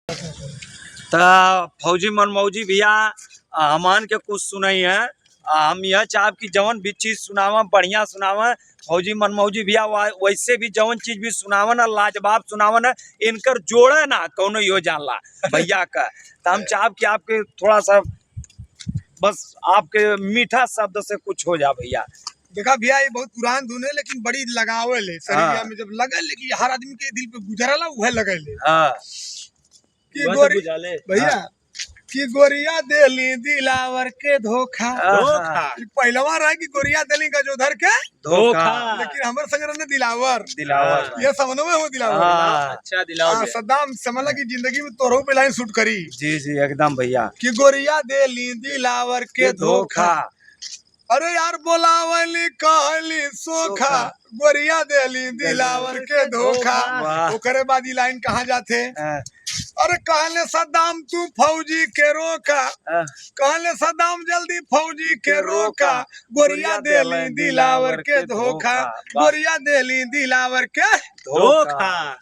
तो फौजी मनमौजी भैया हमन के कुछ सुनाई है। हम यह चाहब कि जवन भी चीज सुनावा बढ़िया सुनावा। फौजी मनमौजी भैया वैसे भी जवन चीज भी सुनावन लाजवाब सुनावन, इनकर जोड़े ना कौनो यो जानला भैया का। तो हम चाहब कि आपके थोड़ा सा बस आपके मीठा शब्द से कुछ हो जा भैया। देखा भैया ये बहुत पुरान धुन है लेकिन बड़ी लगावल है शरीरिया में। जब लगल कि हर आदमी के दिल पे गुजरला वह लगल है। हाँ कि गोरी भैया कि गोरिया देली दिलावर के धोखा। पहलवा रहा कि गोरिया देली का जो धर के धोखा, लेकिन हमारे संग रहने दिलावर दिलावर ये समझ में हो दिलावर। अच्छा दिलावर सद्दाम समझला कि जिंदगी में तोरो पे लाइन शूट करी। जी जी एकदम भैया। कि गोरिया देली दिलावर के धोखा, अरे यार बोलावली कहली सोखा, गोरिया देली दिलावर के धोखा। ओकरे बाद लाइन कहाँ जाते? अरे कहले सद्दाम तू फौजी के रोका, कहले सद्दाम जल्दी फौजी के रोका, गोरिया देली दिलावर के धोखा, गोरिया देली दिलावर के धोखा।